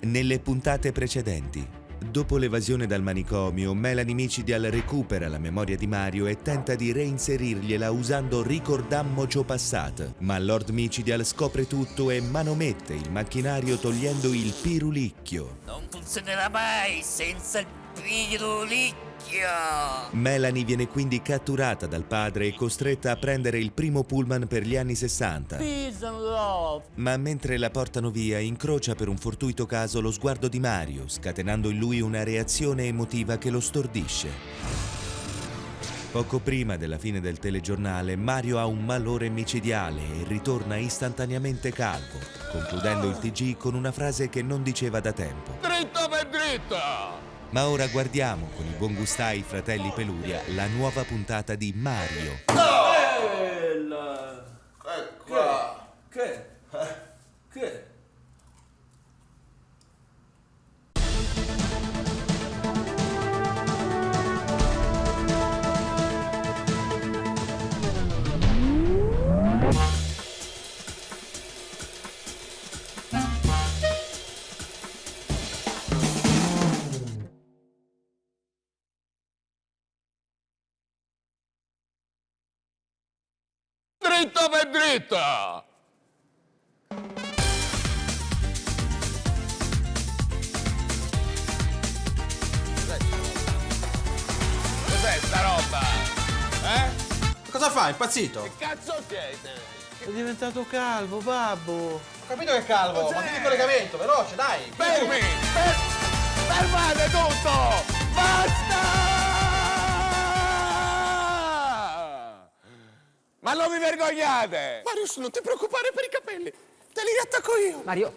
Nelle puntate precedenti, dopo l'evasione dal manicomio, Melanie Micidial recupera la memoria di Mario e tenta di reinserirgliela usando Ricordammo ciò passat, ma Lord Micidial scopre tutto e manomette il macchinario togliendo il pirulicchio. Non funzionerà mai senza il pirulicchio! Melanie viene quindi catturata dal padre e costretta a prendere il primo pullman per gli anni 60. Peace and love! Ma mentre la portano via, incrocia per un fortuito caso lo sguardo di Mario, scatenando in lui una reazione emotiva che lo stordisce. Poco prima della fine del telegiornale, Mario ha un malore micidiale e ritorna istantaneamente calvo, concludendo il TG con una frase che non diceva da tempo. Dritto per dritto! Ma ora guardiamo con i buon gustai fratelli Peluria la nuova puntata di Mario. Che? Dritto per dritto! Cos'è sta roba? Cosa fai, impazzito? Che cazzo siete? È diventato calvo, babbo. Ho capito che è calvo, Cos'è? ma tieni il collegamento, veloce, dai! Fermi! Fermate tutto! Basta! Ma non vi vergognate! Marius, non ti preoccupare per i capelli, te li attacco io. Mario,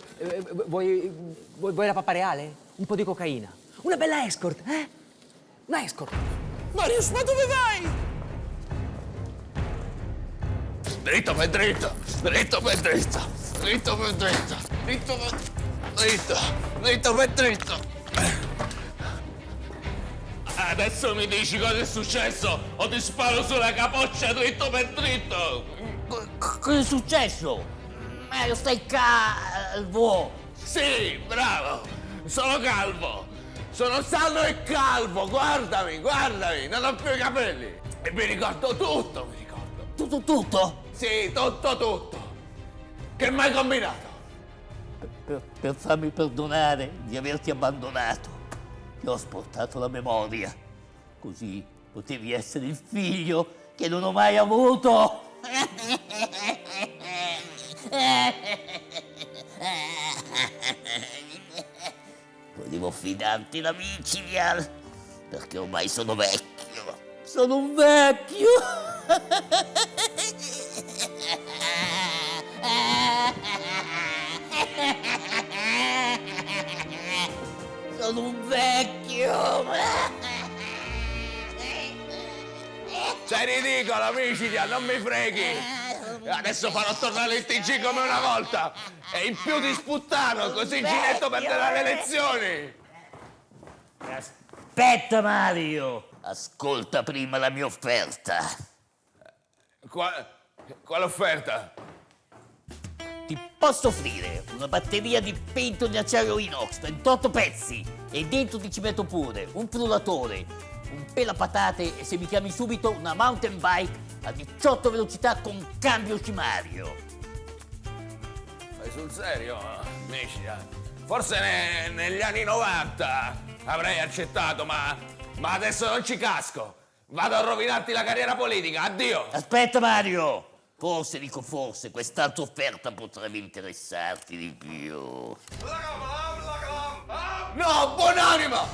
vuoi la pappa reale? Un po' di cocaina. Una bella escort, eh? Una escort. Marius, ma dove vai? Dritto per dritto! Dritto per dritto! Dritto per dritto! Dritto per dritto! Dritto per dritto! Adesso mi dici cosa è successo o ti sparo sulla capoccia dritto per dritto! Cosa è successo? Mario, stai calvo! Sì, bravo! Sono calvo! Sono sano e calvo! Guardami, guardami! Non ho più i capelli! E mi ricordo tutto, mi ricordo! Tutto? Sì, tutto! Che mai combinato? Per farmi perdonare di averti abbandonato, ti ho sportato la memoria. Così potevi essere il figlio che non ho mai avuto. Volevo fidarti da Micidial, perché ormai sono vecchio. Sono un vecchio! Sono un vecchio! Sei ridicolo, Micidial, non mi freghi! Adesso farò tornare il TG come una volta! E in più di sputtano, così Ginetto perderà le elezioni! Aspetta, Mario! Ascolta prima la mia offerta. Quale offerta? Ti posso offrire una batteria di pento di acciaio inox, 28 pezzi, e dentro ti ci metto pure un frullatore, un pelapatate e, se mi chiami subito, una mountain bike a 18 velocità con cambio scimario. Fai sul serio, Micidial? Forse negli anni 90 avrei accettato, ma adesso non ci casco. Vado a rovinarti la carriera politica, addio! Aspetta, Mario! Forse, dico forse, quest'altra offerta potrebbe interessarti di più. No, buonanima!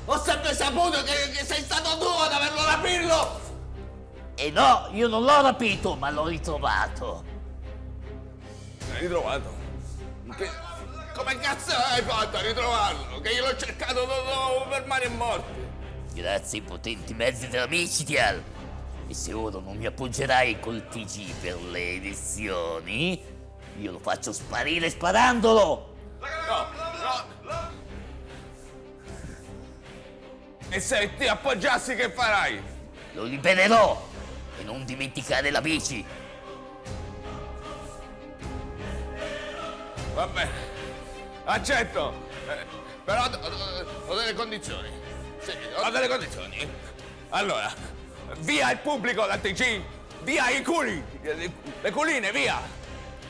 Ho sempre saputo che sei stato tu ad averlo rapito! E no, io non l'ho rapito, ma l'ho ritrovato. L'hai ritrovato? Come cazzo hai fatto a ritrovarlo? Che io l'ho cercato per mare e morte! Grazie ai potenti mezzi della Micidial. E se ora non mi appoggerai col TG per le elezioni, io lo faccio sparire sparandolo! No! E se ti appoggiassi che farai? Lo libererò! E non dimenticare la bici! Va bene, accetto, però ho delle condizioni. Sì, ho delle condizioni. Allora, via il pubblico dal TG, via i culi, le culine, via.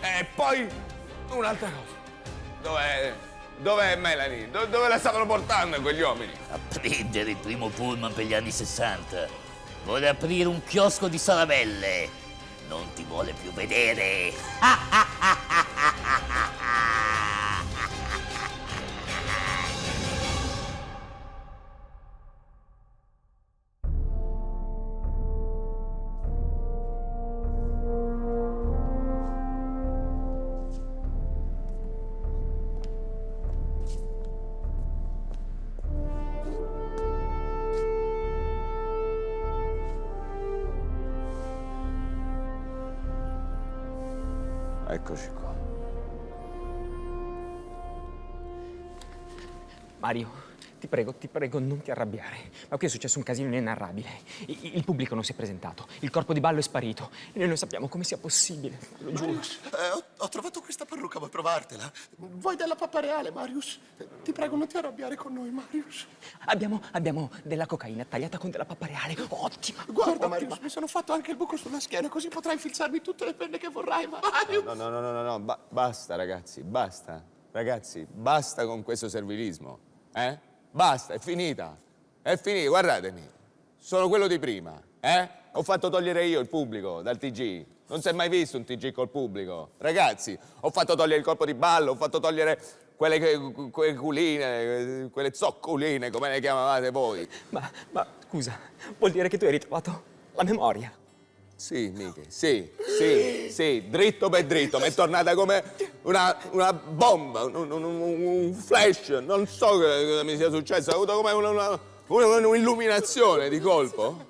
E poi un'altra cosa. Dov'è Melanie? Dove la stavano portando quegli uomini? A prendere il primo pullman per gli anni 60. Vuole aprire un chiosco di salamelle. Non ti vuole più vedere. Eccoci qua. Mario, ti prego, non ti arrabbiare. Ma qui è successo un casino inenarrabile. Il pubblico non si è presentato, il corpo di ballo è sparito e noi non sappiamo come sia possibile, lo giuro. Marius, ho trovato questa parrucca, vuoi provartela? Vuoi della pappa reale, Marius? Ti prego, non ti arrabbiare con noi, Marius. Abbiamo della cocaina tagliata con della pappa reale. Ottima! Guarda, ottima. Marius, mi sono fatto anche il buco sulla schiena, così potrai infilzarmi tutte le penne che vorrai, Marius. No, basta ragazzi, basta. Ragazzi, basta con questo servilismo, Basta, è finita. È finita, guardatemi. Sono quello di prima, Ho fatto togliere io il pubblico dal TG. Non si è mai visto un TG col pubblico. Ragazzi, ho fatto togliere il corpo di ballo, ho fatto togliere quelle culine, quelle zoccoline, come le chiamavate voi. Ma scusa, vuol dire che tu hai ritrovato la memoria? Sì, Miche, sì, dritto per dritto, mi è tornata come una bomba, un flash, non so cosa mi sia successo, ho avuto come un'illuminazione di colpo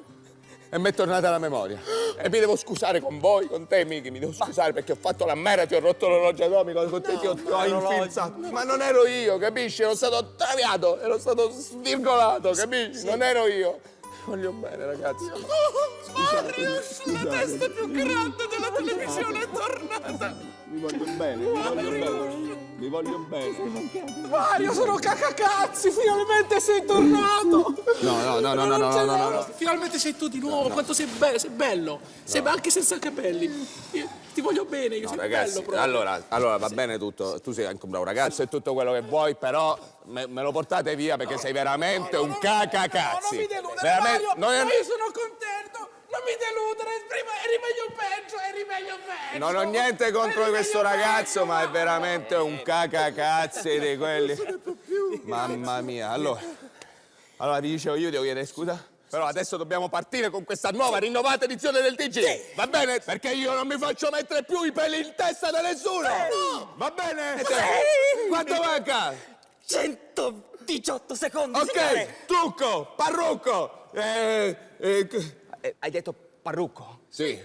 e mi è tornata la memoria. E mi devo scusare con voi, con te, Miche, mi devo scusare perché ho fatto la merda, ti ho rotto l'orologio atomico, con te ti ho infilzato. Ma non ero io, capisci? Ero stato traviato, ero stato svirgolato, capisci? Non ero io. Voglio bene, ragazzi. Marius, la testa più grande della televisione è tornata. Vi voglio bene, vi voglio bene. Mario, sono cacacazzi, finalmente sei tornato. No. Finalmente sei tu di nuovo, quanto sei bello. Sei anche senza capelli. Ti voglio bene, io sei Ragazzi, bello proprio. allora va bene tutto, tu sei anche un bravo ragazzo e tutto quello che vuoi, però me lo portate via perché sei veramente un cacacazzi. Non mi deludere, Veramente, Mario, io sono contento, non mi deludere, prima eri meglio peggio. non ho niente contro questo ragazzo, ma è veramente un cacacazzi di quelli. Mamma mia, allora vi dicevo, io devo chiedere scusa. Però adesso dobbiamo partire con questa nuova, rinnovata edizione del TG. Sì. Va bene? Perché io non mi faccio mettere più i peli in testa da nessuno. No. Va bene? Sì. Quanto manca? 118 secondi, Ok, signore. trucco, parrucco. Hai detto parrucco? Sì.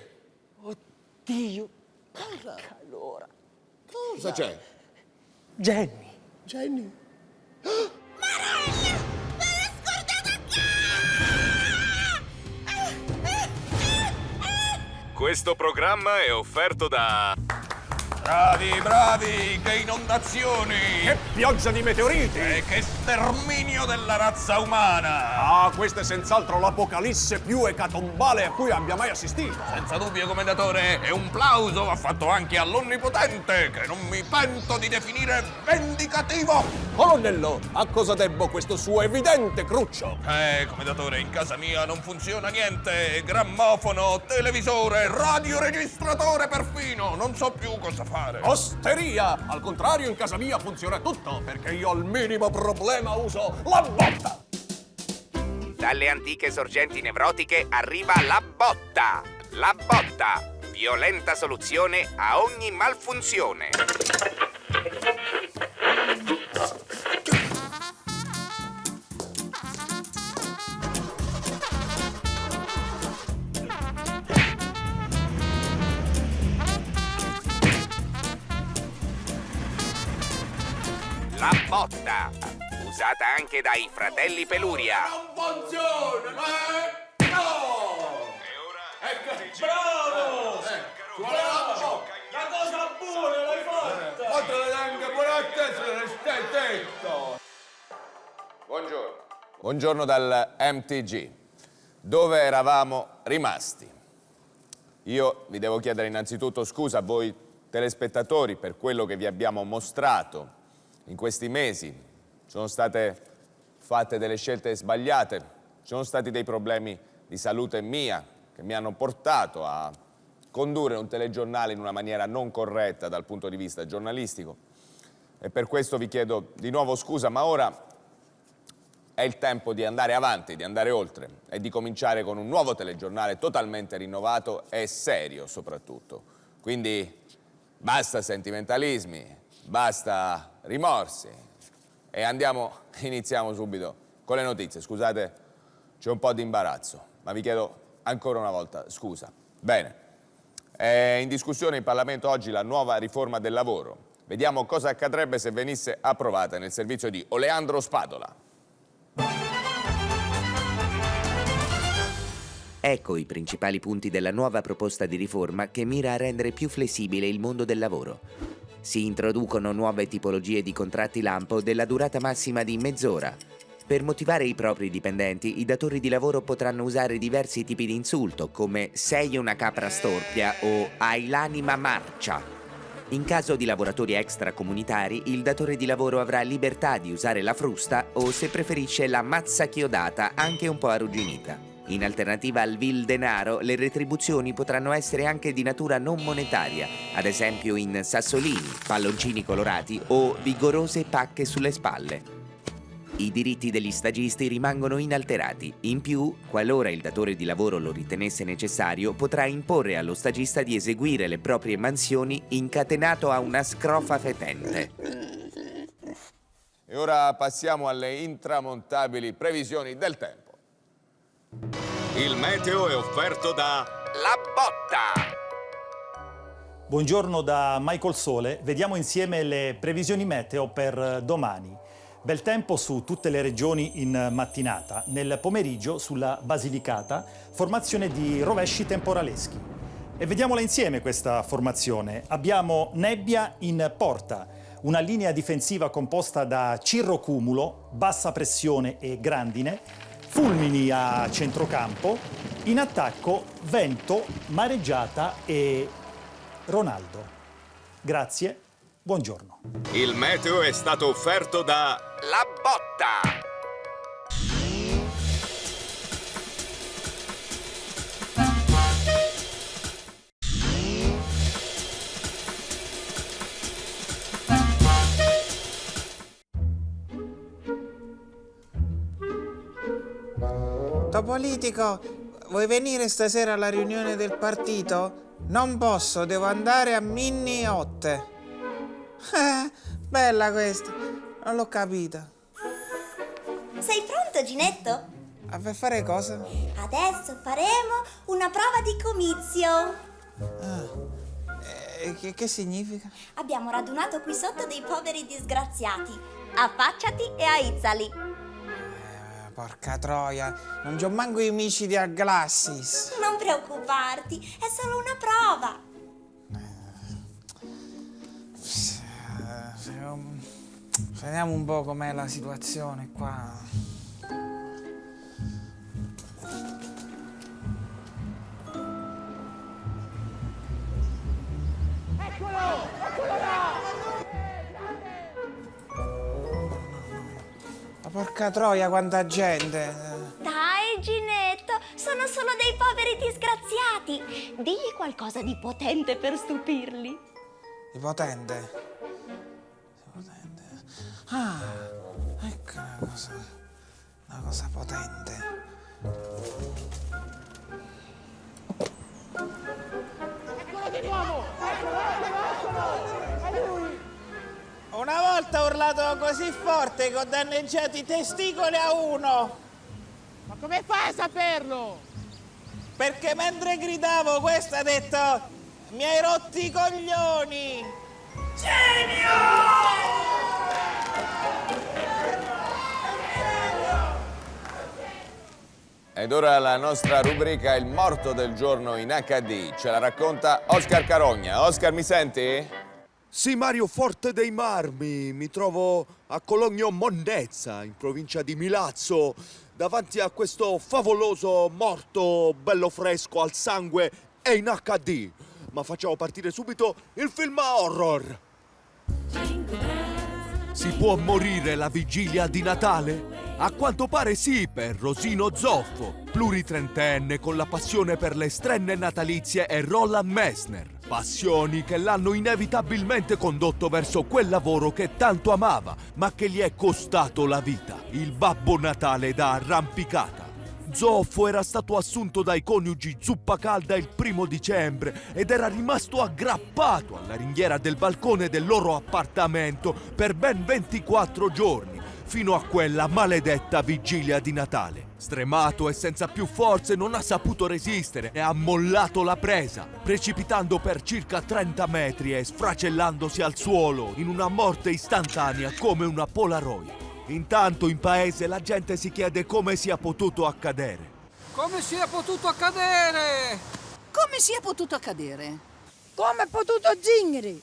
Oddio. Allora. Cosa c'è? Jenny. Jenny. Questo programma è offerto da... Bravi, che inondazioni! Che pioggia di meteoriti! E che sterminio della razza umana! Ah, questa è senz'altro l'apocalisse più ecatombale a cui abbia mai assistito. Senza dubbio, commendatore, e un plauso va fatto anche all'Onnipotente, che non mi pento di definire vendicativo! Colonnello, a cosa debbo questo suo evidente cruccio? Commendatore, in casa mia non funziona niente. Grammofono, televisore, radioregistratore perfino. Non so più cosa fare. Osteria! Al contrario, in casa mia funziona tutto, perché io al minimo problema uso la botta! Dalle antiche sorgenti nevrotiche arriva la botta! La botta! Violenta soluzione a ogni malfunzione. La botta, usata anche dai fratelli Peluria. Non funziona, no! E ora... Bravo! La cosa buona l'hai fatta! Oltre le buongiorno. Buongiorno dal MTG. Dove eravamo rimasti? Io vi devo chiedere innanzitutto scusa a voi telespettatori per quello che vi abbiamo mostrato in questi mesi. Sono state fatte delle scelte sbagliate, ci sono stati dei problemi di salute mia che mi hanno portato a condurre un telegiornale in una maniera non corretta dal punto di vista giornalistico e per questo vi chiedo di nuovo scusa, ma ora è il tempo di andare avanti, di andare oltre e di cominciare con un nuovo telegiornale totalmente rinnovato e serio soprattutto. Quindi basta sentimentalismi, basta rimorsi e iniziamo subito con le notizie. Scusate, c'è un po' di imbarazzo, ma vi chiedo ancora una volta scusa. Bene. È in discussione in Parlamento oggi la nuova riforma del lavoro. Vediamo cosa accadrebbe se venisse approvata nel servizio di Oleandro Spadola. Ecco i principali punti della nuova proposta di riforma che mira a rendere più flessibile il mondo del lavoro. Si introducono nuove tipologie di contratti lampo della durata massima di mezz'ora. Per motivare i propri dipendenti, i datori di lavoro potranno usare diversi tipi di insulto, come «sei una capra storpia» o «hai l'anima marcia». In caso di lavoratori extracomunitari, il datore di lavoro avrà libertà di usare la frusta o, se preferisce, la mazza chiodata, anche un po' arrugginita. In alternativa al vil denaro, le retribuzioni potranno essere anche di natura non monetaria, ad esempio in sassolini, palloncini colorati o vigorose pacche sulle spalle. I diritti degli stagisti rimangono inalterati. In più, qualora il datore di lavoro lo ritenesse necessario, potrà imporre allo stagista di eseguire le proprie mansioni incatenato a una scrofa fetente. E ora passiamo alle intramontabili previsioni del tempo. Il meteo è offerto da La Botta. Buongiorno da Michael Sole. Vediamo insieme le previsioni meteo per domani. Bel tempo su tutte le regioni in mattinata. Nel pomeriggio sulla Basilicata formazione di rovesci temporaleschi. E vediamola insieme questa formazione. Abbiamo nebbia in porta, una linea difensiva composta da cirrocumulo, bassa pressione e grandine, fulmini a centrocampo, in attacco vento, mareggiata e Ronaldo. Grazie, buongiorno. Il meteo è stato offerto da La Botta. Politico, vuoi venire stasera alla riunione del partito? Non posso, devo andare a Minni 8. Bella questa, non l'ho capita. Sei pronto, Ginetto? A per fare cosa? Adesso faremo una prova di comizio. Che significa? Abbiamo radunato qui sotto dei poveri disgraziati. Affacciati e aizzali. Porca troia, non c'ho manco i micidi al Glassis. Non preoccuparti, è solo una prova. Vediamo un po' com'è la situazione qua. Eccolo! Eccolo là! Ma porca troia, quanta gente! Dai, Ginetto, sono solo dei poveri disgraziati. Digli qualcosa di potente per stupirli. Di potente? Ah, ecco una cosa potente. Eccolo di nuovo! Eccolo! È lui! Una volta ho urlato così forte che ho danneggiato i testicoli a uno. Ma come fai a saperlo? Perché mentre gridavo questo ha detto: mi hai rotti i coglioni! Genio! Ed ora la nostra rubrica Il morto del giorno in HD. Ce la racconta Oscar Carogna. Oscar, mi senti? Sì, Mario, Forte dei Marmi. Mi trovo a Cologno Mondezza, in provincia di Milazzo, davanti a questo favoloso morto bello fresco al sangue e in HD. Ma facciamo partire subito il film horror. Si può morire la vigilia di Natale? A quanto pare sì, per Rosino Zoffo, pluritrentenne con la passione per le strenne natalizie, e Roland Messner. Passioni che l'hanno inevitabilmente condotto verso quel lavoro che tanto amava, ma che gli è costato la vita, il Babbo Natale da arrampicata. Zoffo era stato assunto dai coniugi Zuppacalda il 1° dicembre ed era rimasto aggrappato alla ringhiera del balcone del loro appartamento per ben 24 giorni, fino a quella maledetta vigilia di Natale. Stremato e senza più forze, non ha saputo resistere e ha mollato la presa, precipitando per circa 30 metri e sfracellandosi al suolo in una morte istantanea come una Polaroid. Intanto in paese la gente si chiede come sia potuto accadere. Come sia potuto accadere? Come sia potuto accadere? Come è potuto Zingari?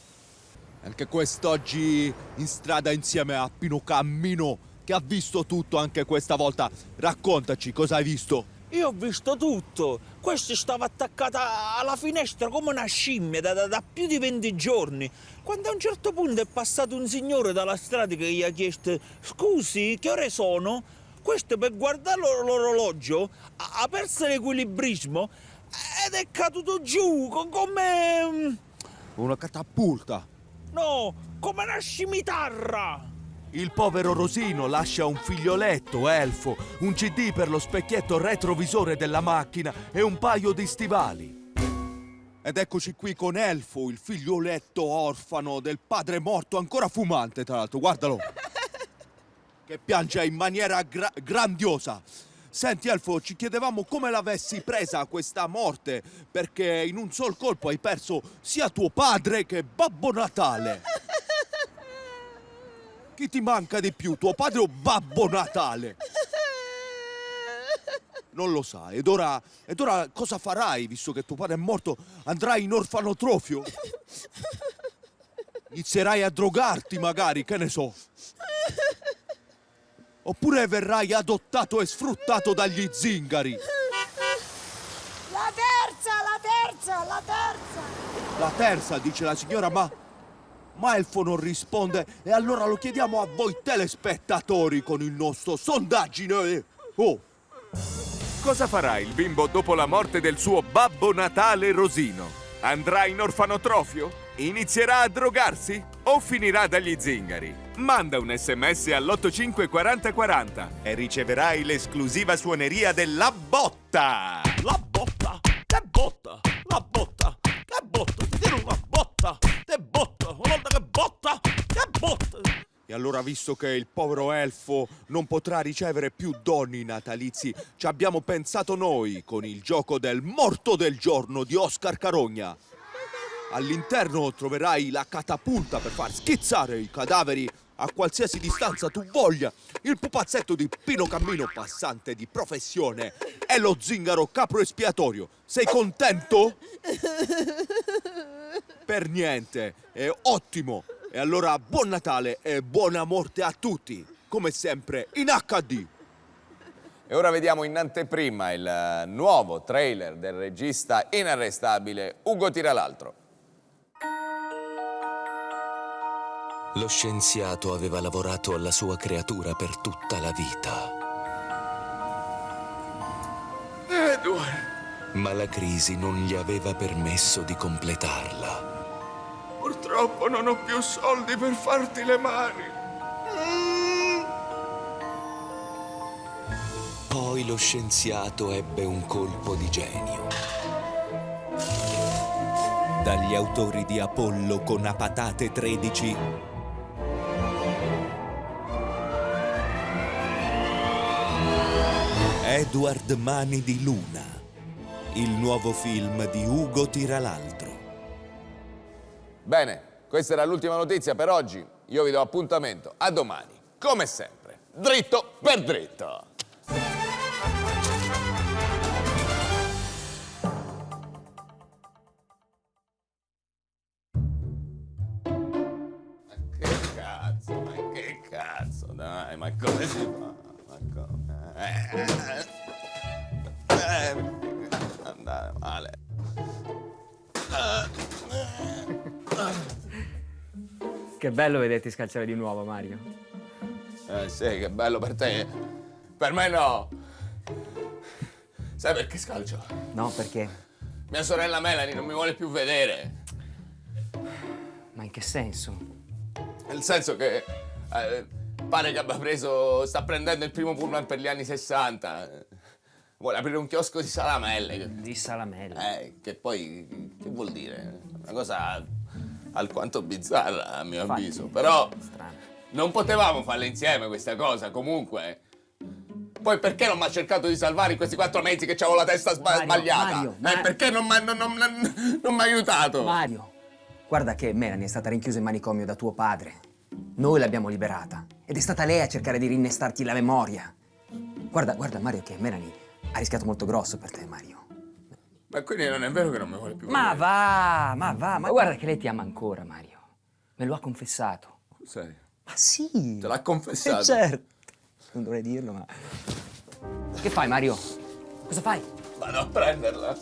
Anche quest'oggi in strada insieme a Pino Cammino, che ha visto tutto anche questa volta. Raccontaci, cosa hai visto? Io ho visto tutto. Questa stava attaccata alla finestra come una scimmia da più di 20 giorni. Quando a un certo punto è passato un signore dalla strada che gli ha chiesto: scusi, che ore sono? Questo, per guardare l'orologio, ha perso l'equilibrismo ed è caduto giù come... Una catapulta. No, come una scimitarra. Il povero Rosino lascia un figlioletto elfo, un CD per lo specchietto retrovisore della macchina e un paio di stivali. Ed eccoci qui con Elfo, il figlioletto orfano del padre morto, ancora fumante tra l'altro, guardalo, che piange in maniera grandiosa. Senti Elfo, ci chiedevamo come l'avessi presa questa morte, perché in un sol colpo hai perso sia tuo padre che Babbo Natale. Chi ti manca di più, tuo padre o Babbo Natale? Non lo sa. Ed ora cosa farai, visto che tuo padre è morto? Andrai in orfanotrofio? Inizierai a drogarti magari, che ne so. Oppure verrai adottato e sfruttato dagli zingari. La terza! La terza, dice la signora, ma Elfo non risponde, e allora lo chiediamo a voi telespettatori con il nostro sondaggine. Oh! Cosa farà il bimbo dopo la morte del suo Babbo Natale Rosino? Andrà in orfanotrofio? Inizierà a drogarsi? O finirà dagli zingari? Manda un SMS all'85 40 40 e riceverai l'esclusiva suoneria della botta! La botta? Che botta? La botta? Che botta? Ti tiro una botta! Che botta? Una volta che botta? Che botta? E allora, visto che il povero Elfo non potrà ricevere più doni natalizi, ci abbiamo pensato noi con il gioco del morto del giorno di Oscar Carogna. All'interno troverai la catapulta per far schizzare i cadaveri a qualsiasi distanza tu voglia, il pupazzetto di Pino Cammino, passante di professione, e lo zingaro capro espiatorio. Sei contento? Per niente, è ottimo. E allora buon Natale e buona morte a tutti, come sempre in HD. E ora vediamo in anteprima il nuovo trailer del regista inarrestabile Ugo Tiral'altro. Lo scienziato aveva lavorato alla sua creatura per tutta la vita. Edward! Ma la crisi non gli aveva permesso di completarla. Purtroppo non ho più soldi per farti le mani. Poi lo scienziato ebbe un colpo di genio. Dagli autori di Apollo con A Patate 13, Edward Mani di Luna, il nuovo film di Ugo Tiral'altro. Bene, questa era l'ultima notizia per oggi. Io vi do appuntamento a domani, come sempre, dritto per dritto. dai, ma come si fa? Ma come? Andare male. Che bello vederti scalciare di nuovo, Mario. Sì, che bello per te. Per me no. Sai perché scalcio? No, perché? Mia sorella Melanie non mi vuole più vedere. Ma in che senso? Nel senso che pare che abbia preso, sta prendendo il primo pullman per gli anni 60. Vuole aprire un chiosco di salamelle. Di salamelle? Che poi, che vuol dire? Una cosa alquanto bizzarra, a mio avviso. Però non potevamo farla insieme questa cosa, comunque. Poi perché non mi ha cercato di salvare in questi 4 mesi che c'avevo la testa sbagliata? Perché non mi ha aiutato? Mario, guarda che Melanie è stata rinchiusa in manicomio da tuo padre. Noi l'abbiamo liberata. Ed è stata lei a cercare di rinnestarti la memoria. Guarda, Mario, che Melanie ha rischiato molto grosso per te, Mario. Ma quindi non è vero che non mi vuole più vedere? Ma guarda che lei ti ama ancora, Mario. Me lo ha confessato. Serio? Ma sì! Te l'ha confessato? Certo! Non dovrei dirlo, ma... Che fai, Mario? Cosa fai? Vado a prenderla.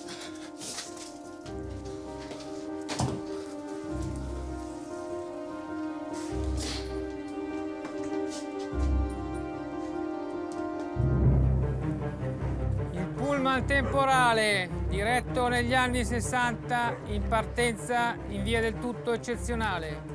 Il pullman temporale, diretto negli anni 60, in partenza in via del tutto eccezionale.